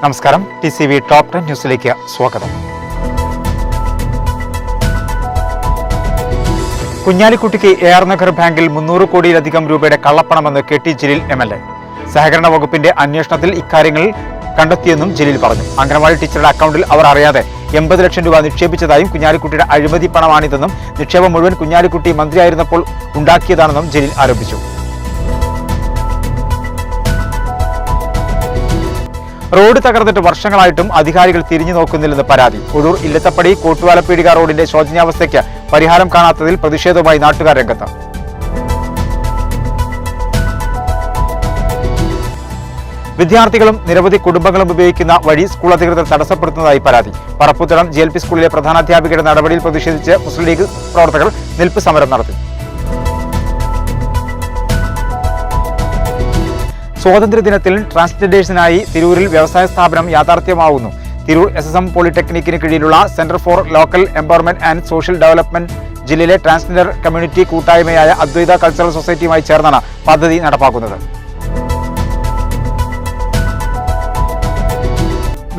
നമസ്കാരം. TCV top 10 ന്യൂസിലേക്ക് സ്വാഗതം. കുഞ്ഞാലിക്കുട്ടിക്ക് AR നഗർ ബാങ്കിൽ 300 കോടിയിലധികം രൂപയുടെ കള്ളപ്പണമെന്ന് KT ജലീൽ MLA. സഹകരണ വകുപ്പിന്റെ അന്വേഷണത്തിൽ ഇക്കാര്യങ്ങൾ കണ്ടെത്തിയെന്നും ജലീൽ പറഞ്ഞു. അംഗനവാടി ടീച്ചറുടെ അക്കൗണ്ടിൽ അവർ അറിയാതെ 80 ലക്ഷം രൂപ നിക്ഷേപിച്ചതായും കുഞ്ഞാലിക്കുട്ടിയുടെ അഴിമതി പണമാണിതെന്നും നിക്ഷേപം മുഴുവൻ കുഞ്ഞാലിക്കുട്ടി മന്ത്രിയായിരുന്നപ്പോൾ ഉണ്ടാക്കിയതാണെന്നും ജലീൽ ആരോപിച്ചു. റോഡ് തകർന്നിട്ട് വർഷങ്ങളായിട്ടും അധികാരികൾ തിരിഞ്ഞു നോക്കുന്നില്ലെന്ന് പരാതി. ഒഴൂർ ഇല്ലത്തപ്പടി കോട്ടുവാലപ്പീടിക റോഡിന്റെ ശോചനീയാവസ്ഥയ്ക്ക് പരിഹാരം കാണാത്തതിൽ പ്രതിഷേധവുമായി നാട്ടുകാർ രംഗത്ത്. വിദ്യാർത്ഥികളും നിരവധി കുടുംബങ്ങളും ഉപയോഗിക്കുന്ന വഴി സ്കൂൾ അധികൃതർ തടസ്സപ്പെടുത്തുന്നതായി പരാതി. പറപ്പുത്തടം GLP സ്കൂളിലെ പ്രധാനാധ്യാപികയുടെ നടപടിയിൽ പ്രതിഷേധിച്ച് മുസ്ലിം ലീഗ് പ്രവർത്തകർ നിൽപ്പ് സമരം നടത്തി. സ്വാതന്ത്ര്യദിനത്തിൽ ട്രാൻസ്ജെൻഡേഴ്സിനായി തിരൂരിൽ വ്യവസായ സ്ഥാപനം യാഥാർത്ഥ്യമാവുന്നു. തിരൂർ SSM പോളിടെക്നിക്കിന് കീഴിലുള്ള centre for local empowerment and social development ജില്ലയിലെ ട്രാൻസ്ജെൻഡർ കമ്മ്യൂണിറ്റി കൂട്ടായ്മയായ അദ്വൈത കൾച്ചറൽ സൊസൈറ്റിയുമായി ചേർന്നാണ് പദ്ധതി നടപ്പാക്കുന്നത്.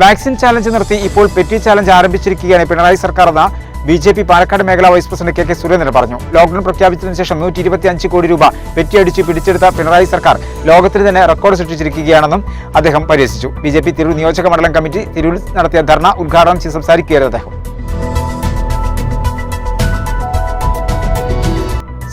വാക്സിൻ ചാലഞ്ച് നിർത്തി ഇപ്പോൾ പെറ്റി ചാലഞ്ച് ആരംഭിച്ചിരിക്കുകയാണ് പിണറായി സർക്കാർ എന്ന BJP പാലക്കാട് മേഖലാ വൈസ് പ്രസിഡന്റ് KK സുരേന്ദ്രൻ പറഞ്ഞു. ലോക്ഡൌൺ പ്രഖ്യാപിച്ചതിനു ശേഷം 125 കോടി രൂപ പെറ്റിയടിച്ച് പിടിച്ചെടുത്ത പിണറായി സർക്കാർ ലോകത്തിൽ തന്നെ റെക്കോർഡ് സൃഷ്ടിച്ചിരിക്കുകയാണെന്നും അദ്ദേഹം പരിഹസിച്ചു. BJP തിരൂർ നിയോജക മണ്ഡലം കമ്മിറ്റി തിരൂരിൽ നടത്തിയ ധർണ ഉദ്ഘാടനം ചെയ്ത് സംസാരിക്കുകയായിരുന്നു അദ്ദേഹം.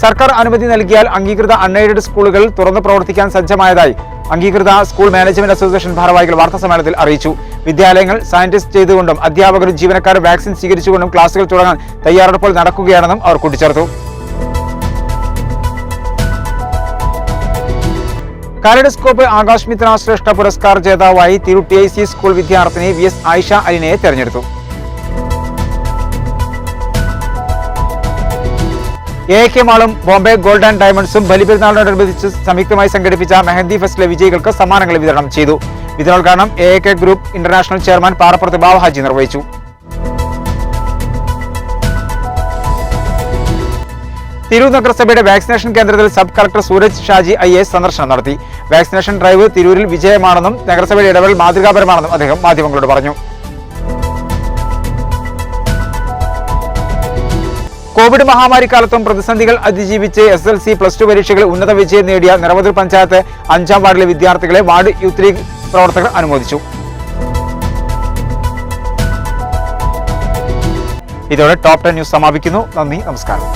സർക്കാർ അനുമതി നൽകിയാൽ അംഗീകൃത അൺഎയ്ഡഡ് സ്കൂളുകൾ തുറന്നു പ്രവർത്തിക്കാൻ സജ്ജമായതായി അംഗീകൃത സ്കൂൾ മാനേജ്മെന്റ് അസോസിയേഷൻ ഭാരവാഹികൾ വാർത്താസമ്മേളനത്തിൽ അറിയിച്ചു. വിദ്യാലയങ്ങൾ സാനിറ്റൈസ് ചെയ്തുകൊണ്ടും അധ്യാപകരും ജീവനക്കാരും വാക്സിൻ സ്വീകരിച്ചുകൊണ്ടും ക്ലാസുകൾ തുടങ്ങാൻ തയ്യാറെടുപ്പുകൾ നടക്കുകയാണെന്നും അവർ കൂട്ടിച്ചേർത്തു. കാലിഡോസ്കോപ്പ് ആകാശ് മിത്ര ശ്രേഷ്ഠ പുരസ്കാർ ജേതാവായി തിരൂർ TIC സ്കൂൾ വിദ്യാർത്ഥിനി VS ആയിഷ അലിനെ തെരഞ്ഞെടുത്തു. AK മാളും ബോംബെ ഗോൾഡ് ആൻഡ് ഡയമണ്ട്സും ബലിപെരുന്നാളിനോടനുബന്ധിച്ച് സംയുക്തമായി സംഘടിപ്പിച്ച മെഹന്തി ഫെസ്റ്റിലെ വിജയികൾക്ക് സമ്മാനങ്ങൾ വിതരണം ചെയ്തു. വിതരണോദ്ഘാടനം AK ഗ്രൂപ്പ് ഇന്റർനാഷണൽ ചെയർമാൻ പാറപ്പുറത്ത് ബാവ ഹാജി നിർവഹിച്ചു. തിരൂർ നഗരസഭയുടെ വാക്സിനേഷൻ കേന്ദ്രത്തിൽ sub collector Sooraj Shaji IAS സന്ദർശനം നടത്തി. വാക്സിനേഷൻ ഡ്രൈവ് തിരൂരിൽ വിജയമാണെന്നും നഗരസഭയുടെ ഇടപെടൽ മാതൃകാപരമാണെന്നും അദ്ദേഹം മാധ്യമങ്ങളോട് പറഞ്ഞു. കോവിഡ് മഹാമാരി കാലത്തും പ്രതിസന്ധികൾ അതിജീവിച്ച് SSLC +2 പരീക്ഷകളിൽ ഉന്നത വിജയം നേടിയ നിറവത്തൂർ പഞ്ചായത്ത് 5ാം വാർഡിലെ വിദ്യാർത്ഥികളെ വാർഡ് യൂത്ത് ലീഗ് പ്രവർത്തകർ അനുമോദിച്ചു. ഇതോടെ ടോപ്പ് 10 ന്യൂസ് സമാപിക്കുന്നു. നന്ദി, നമസ്കാരം.